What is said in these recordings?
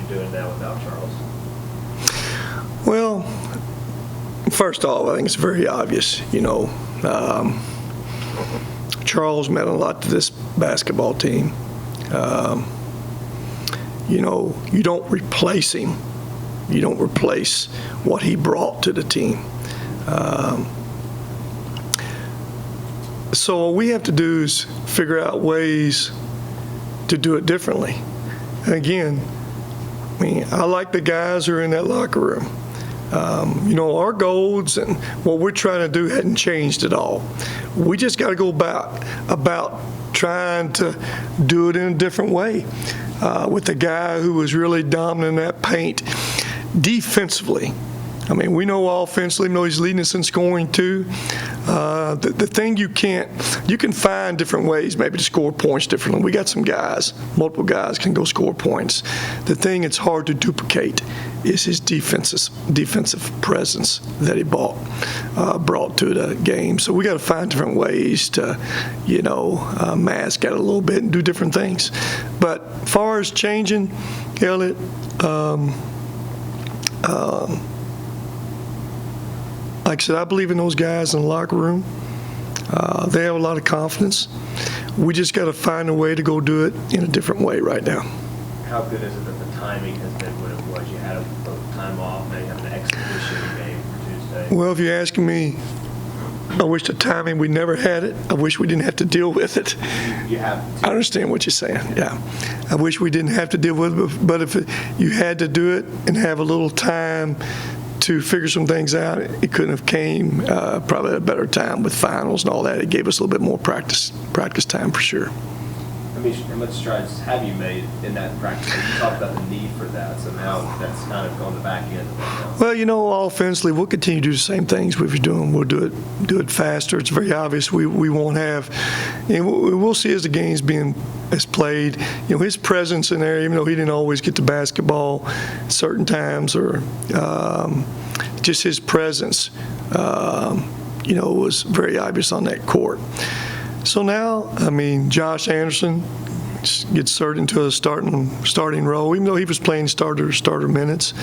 you're doing now without Charles? Well, first off, I think it's very obvious. Charles meant a lot to this basketball team. You don't replace him. You don't replace what he brought to the team. So what we have to do is figure out ways to do it differently. And again, I like the guys who are in that locker room. Our goals and what we're trying to do hadn't changed at all. We just got to go about trying to do it in a different way. With the guy who was really dominant in that paint defensively. We know offensively, he's leading us in scoring too. The thing you can find different ways maybe to score points differently. We got some guys, multiple guys can go score points. The thing it's hard to duplicate is his defensive presence that he brought to the game. So we got to find different ways to, mask it a little bit and do different things. But as far as changing, Elliot, like I said, I believe in those guys in the locker room. They have a lot of confidence. We just got to find a way to go do it in a different way right now. How good is it that the timing has been what it was? You had a time off, now you have an exhibition game for Tuesday. Well, if you're asking me, I wish the timing, we never had it. I wish we didn't have to deal with it. You have to. I understand what you're saying, yeah. I wish we didn't have to deal with it, but if you had to do it and have a little time to figure some things out, it couldn't have came probably at a better time with finals and all that. It gave us a little bit more practice time for sure. How much strides have you made in that practice? You talked about the need for that, so now that's kind of gone the back end of that. Well, offensively, we'll continue to do the same things we've been doing. We'll do it faster. It's very obvious we won't have, and we'll see as the game's as played, his presence in there, even though he didn't always get the basketball certain times, or just his presence, was very obvious on that court. So now, Josh Anderson gets inserted into a starting role, even though he was playing starter minutes.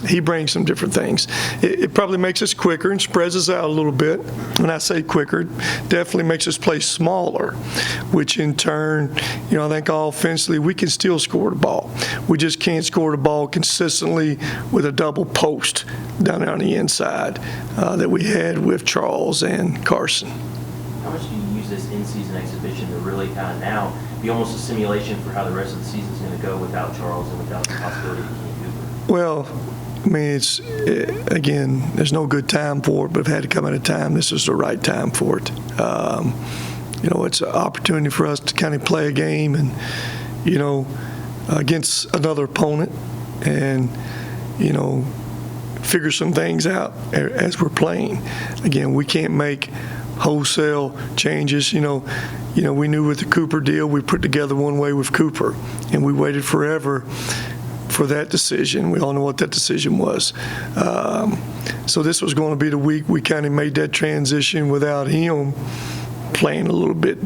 He brings some different things. It probably makes us quicker and spreads us out a little bit. When I say quicker, definitely makes us play smaller, which in turn, I think offensively we can still score the ball. We just can't score the ball consistently with a double post down there on the inside that we had with Charles and Carson. How much do you use this in-season exhibition to really kind of now be almost a simulation for how the rest of the season is going to go without Charles and without the possibility of Kenny Cooper? Well, again, there's no good time for it, but if it had to come at a time, this is the right time for it. It's an opportunity for us to kind of play a game and, against another opponent and, figure some things out as we're playing. Again, we can't make wholesale changes. We knew with the Cooper deal, we put together one way with Cooper, and we waited forever for that decision. We all know what that decision was. So this was going to be the week we kind of made that transition without him playing a little bit,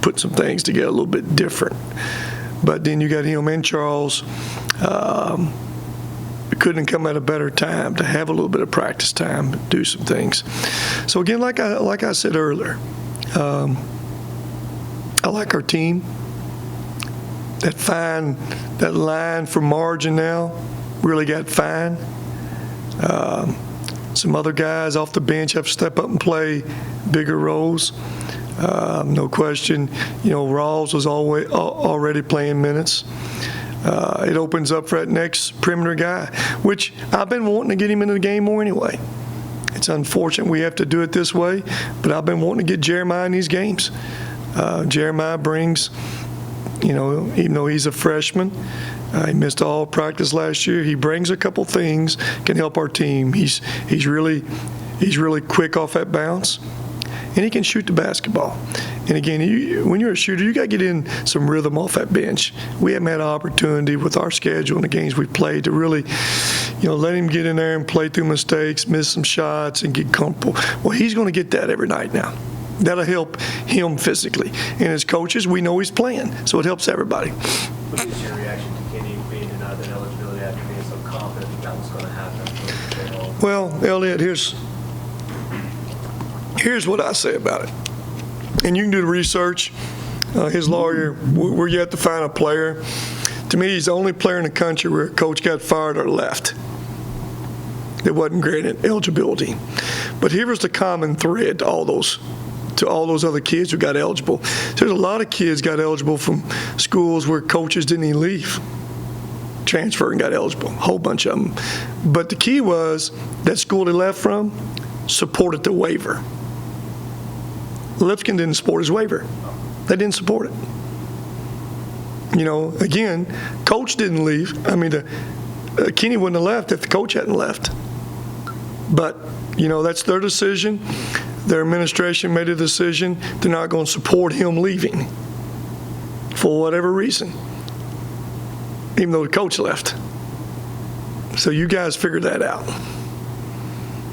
put some things together a little bit different. But then you got him and Charles. It couldn't come at a better time to have a little bit of practice time, do some things. So again, like I said earlier, I like our team. That line for margin now really got fine. Some other guys off the bench have to step up and play bigger roles. No question. Rawls was already playing minutes. It opens up for that next perimeter guy, which I've been wanting to get him into the game more anyway. It's unfortunate we have to do it this way, but I've been wanting to get Jeremiah in these games. Jeremiah brings, even though he's a freshman, he missed all practice last year. He brings a couple things, can help our team. He's really quick off that bounce, and he can shoot the basketball. And again, when you're a shooter, you got to get in some rhythm off that bench. We haven't had an opportunity with our schedule and the games we've played to really, let him get in there and play through mistakes, miss some shots, and get comfortable. Well, he's going to get that every night now. That'll help him physically. And as coaches, we know he's playing, so it helps everybody. What is your reaction to Kenny being kind of ineligibility after being so confident that was going to happen? Well, Elliot, here's what I say about it. And you can do the research. His lawyer, we're yet to find a player. To me, he's the only player in the country where a coach got fired or left that wasn't granted eligibility. But here was the common thread to all those other kids who got eligible. There's a lot of kids got eligible from schools where coaches didn't even leave, transferred and got eligible, a whole bunch of them. But the key was that school they left from supported the waiver. Lipscomb didn't support his waiver. They didn't support it. You know, again, coach didn't leave. I mean, Kenny wouldn't have left if the coach hadn't left. But, you know, that's their decision. Their administration made a decision. They're not going to support him leaving for whatever reason, even though the coach left. So you guys figured that out.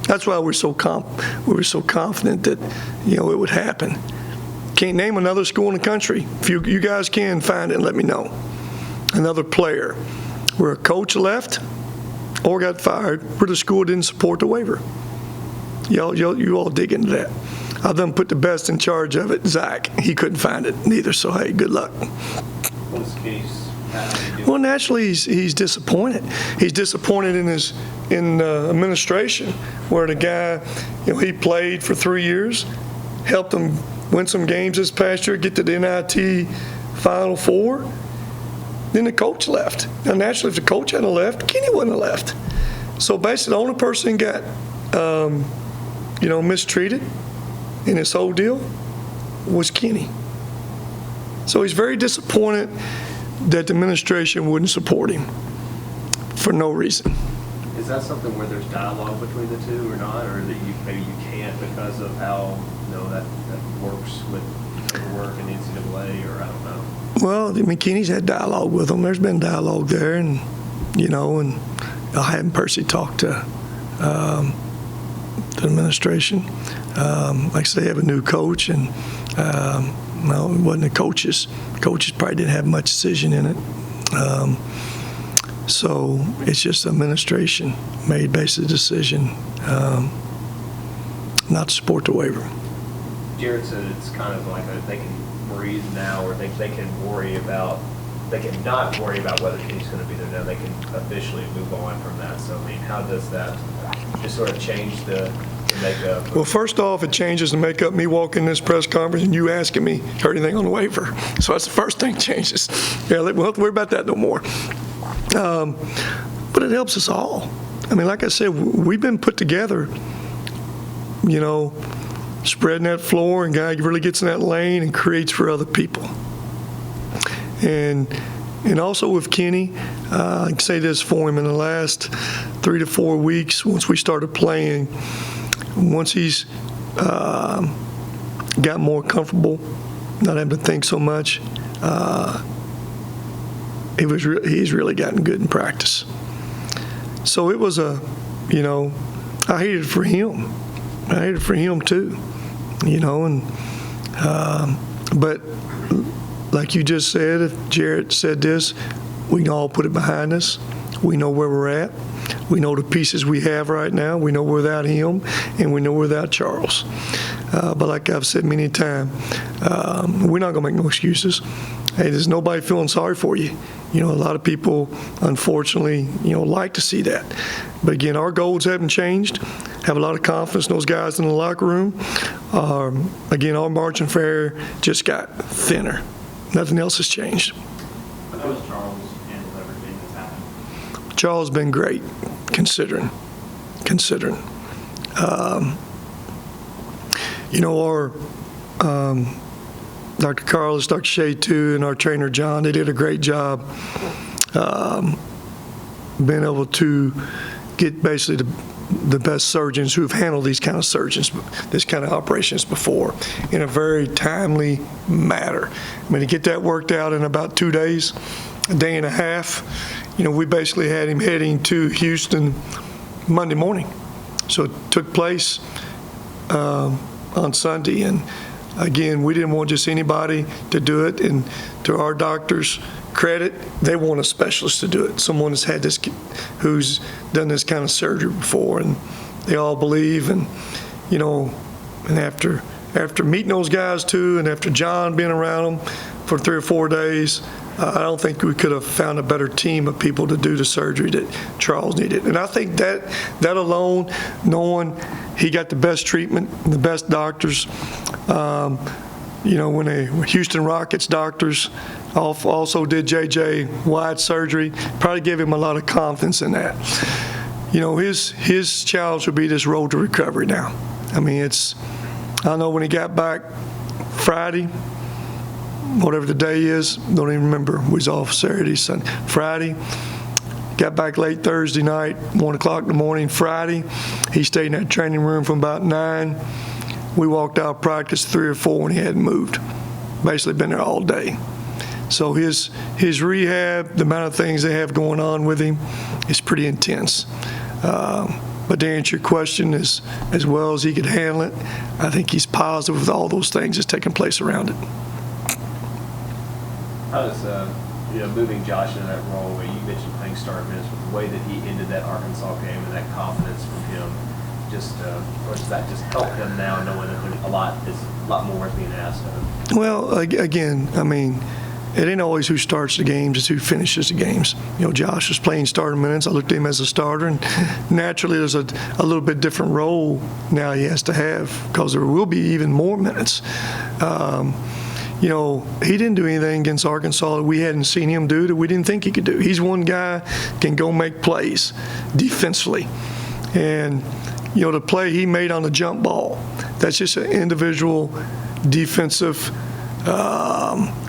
That's why we were so confident that, you know, it would happen. Can't name another school in the country. If you guys can find it and let me know. Another player where a coach left or got fired where the school didn't support the waiver. You all dig into that. I've done put the best in charge of it, Zach. He couldn't find it neither, so hey, good luck. What's Kenny's? Well, naturally, he's disappointed. He's disappointed in administration, where the guy, you know, he played for 3 years, helped him win some games this past year, get to the NIT Final Four. Then the coach left. Now, naturally, if the coach hadn't left, Kenny wouldn't have left. So basically, the only person got, mistreated in this whole deal was Kenny. So he's very disappointed that the administration wouldn't support him for no reason. Is that something where there's dialogue between the two or not, or that maybe you can't because of how that works with work in NCAA, or I don't know? Well, I mean, Kenny's had dialogue with him. There's been dialogue there, and I haven't personally talked to the administration. Like I say, they have a new coach, and no, it wasn't the coaches. Coaches probably didn't have much decision in it. So it's just administration made basically a decision not to support the waiver. Jared said it's kind of like they can breathe now, or they can not worry about whether Kenny's going to be there now. They can officially move on from that. So, I mean, how does that just sort of change the makeup? Well, first off, it changes the makeup. Me walking this press conference and you asking me, heard anything on the waiver? So that's the first thing changes. Yeah, we don't have to worry about that no more. But it helps us all. I mean, like I said, we've been put together, spreading that floor, and guy really gets in that lane and creates for other people. And also with Kenny, I can say this for him, in the last 3 to 4 weeks, once we started playing, once he's got more comfortable, not having to think so much, he's really gotten good in practice. So it was I hated it for him. I hated it for him too, but like you just said, if Jarrett said this, we can all put it behind us. We know where we're at. We know the pieces we have right now. We know we're without him, and we know we're without Charles. But like I've said many times, we're not going to make no excuses. Hey, there's nobody feeling sorry for you. A lot of people, unfortunately, like to see that. But again, our goals haven't changed. Have a lot of confidence in those guys in the locker room. Again, our margin for error just got thinner. Nothing else has changed. How has Charles handled everything that's happened? Charles has been great, considering. Our Dr. Carlos, Dr. Shea too, and our trainer John, they did a great job being able to get basically the best surgeons who've handled these kind of operations before in a very timely manner. I mean, to get that worked out in about 2 days, a day and a half, we basically had him heading to Houston Monday morning. So it took place on Sunday, and again, we didn't want just anybody to do it, and to our doctors, credit, they want a specialist to do it, someone that's had this, who's done this kind of surgery before, and they all believe, and, you know, and after meeting those guys too, and after John being around them for 3 or 4 days, I don't think we could have found a better team of people to do the surgery that Charles needed. And I think that alone, knowing he got the best treatment, the best doctors, you know, when the Houston Rockets doctors also did J.J. Watt surgery, probably gave him a lot of confidence in that. You know, his challenge would be this road to recovery now. I mean, I know when he got back Friday, whatever the day is, don't even remember, we was off Saturday, Sunday, Friday, got back late Thursday night, 1 o'clock in the morning, Friday. He stayed in that training room from about 9. We walked out of practice 3 or 4 when he hadn't moved. Basically been there all day. So his rehab, the amount of things they have going on with him is pretty intense. But to answer your question, as well as he could handle it, I think he's positive with all those things that's taking place around it. How does, you know, moving Josh into that role, where you mentioned playing start minutes, with the way that he ended that Arkansas game and that confidence from him, or does that just help him now, knowing that there's a lot more is being asked of him? Well, again, I mean, it ain't always who starts the games, it's who finishes the games. You know, Josh was playing starter minutes. I looked at him as a starter, and naturally there's a little bit different role now he has to have, because there will be even more minutes. You know, he didn't do anything against Arkansas that we hadn't seen him do that we didn't think he could do. He's one guy can go make plays defensively. And, you know, the play he made on the jump ball, that's just an individual defensive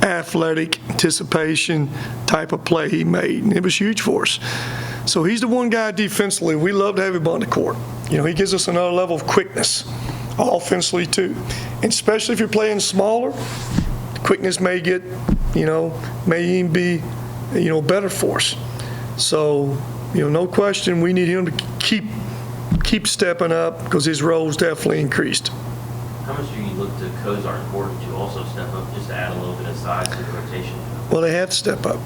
athletic anticipation type of play he made, and it was huge for us. So he's the one guy defensively we love to have him on the court. You know, he gives us another level of quickness offensively too, and especially if you're playing smaller, quickness may get, you know, may even be, you know, better for us. So, you know, no question we need him to keep stepping up, because his role's definitely increased. How much do you look to Kozar and Gordon to also step up, just to add a little bit of size to the rotation? Well, they have to step up.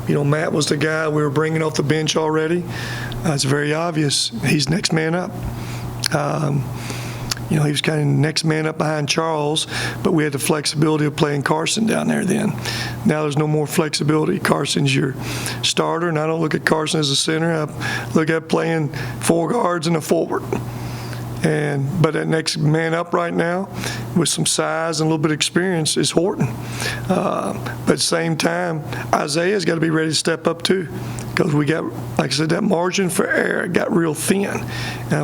You know, Matt was the guy we were bringing off the bench already. It's very obvious he's next man up. You know, he was kind of next man up behind Charles, but we had the flexibility of playing Carson down there then. Now there's no more flexibility. Carson's your starter, and I don't look at Carson as a center. I look at playing 4 guards and a forward. But that next man up right now, with some size and a little bit of experience, is Horton. But at the same time, Isaiah's got to be ready to step up too, because we got, like I said, that margin for error got real thin.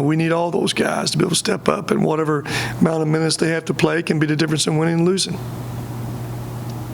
We need all those guys to be able to step up, and whatever amount of minutes they have to play can be the difference in winning and losing.